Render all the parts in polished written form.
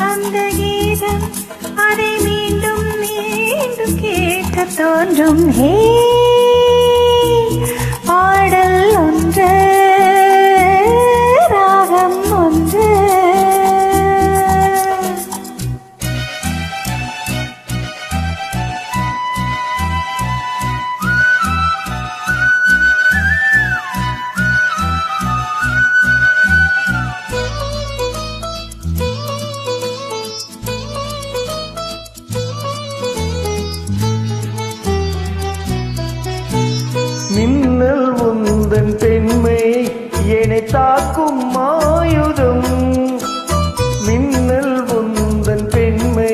அந்த கீதம் அதை மீண்டும் மீண்டும் கேட்க தோன்றும். ஹே பாடல் ஒன்று ராகம் ஒன்று. மின்னல் உந்தன் பெண்மை என்னை தாக்கும் ஆயுதம். மின்னல் உந்தன் பெண்மை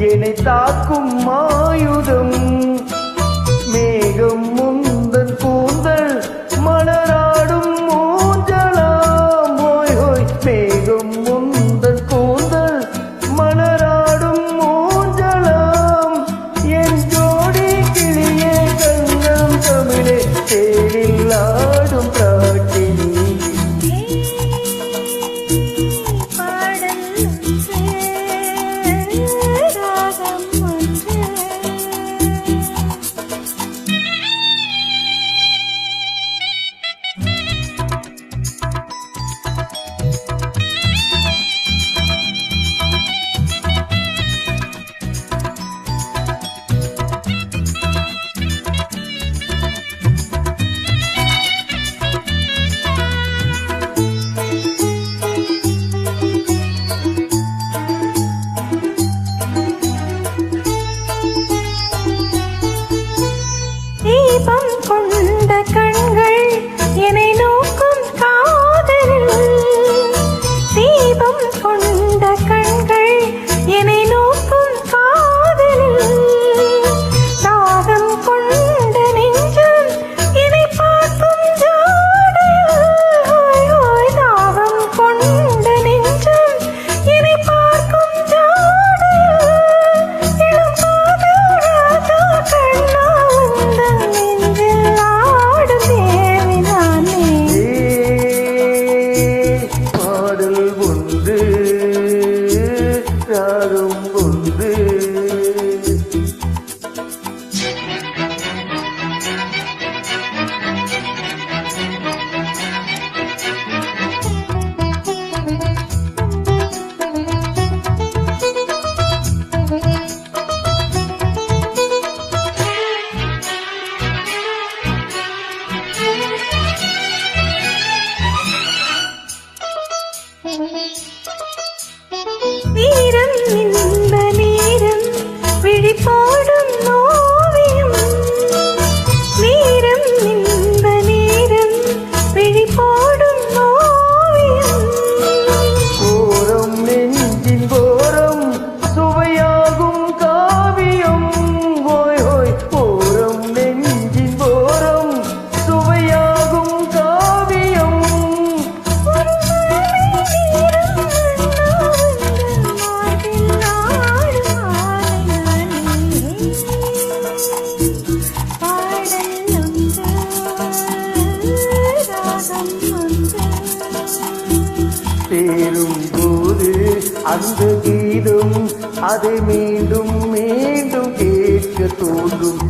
என்னை தாக்கும் ஆயுதம். மேகம் உந்தன் கூந்தல் மலராடும் ஊஞ்சலாம். ஹோய் ஹோய் மேகம் உந்தன் கூந்தல் மலராடும் ஊஞ்சலாம். என் ஜோடி கிளியே கண்ணம் தமிழே தேரில் ஆடும் காட்டினி. பாடல் ராகம் ஒன்று. தீபம் கொண்ட கண்கள் என்னை நோக்கும் காதலில். தீபம் கொண்ட கண்கள் என்னை நோக்கும் காதலில். தாகம் கொண்ட நெஞ்சம் என்னை பார்க்கும் ஜாடையில். ஹோய் ஹோய் தாகம் கொண்ட நெஞ்சம் என்னை பார்க்கும் ஜாடையில். இளம் காதல் ராஜா கண்ணா உந்தன் நெஞ்சில் ஆடும் தேவி நானே. பாடல் ஒன்று ராகம் ஒன்று. வீரம் இன்ப நேரம் விழிப்போடும் ஓவியம். வீரம் இன்ப நேரம் விழிப்போடும் ஓவியம். ஓரம் நெஞ்சின் ஓரம் சுவையாகும் காவியம். ஹோய் ஹோய் ஓரம் நெஞ்சின் ஓரம் சுவையாகும் காவியம். ஒரு மழை தீரம் உந்தன் மார்பில் ஆடும் ஆலையானே. பாடல் ஒன்று ராகம் ஒன்று. சேரும் போது அந்த கீதம் அதை மீண்டும் மீண்டும் கேட்க தோன்றும்.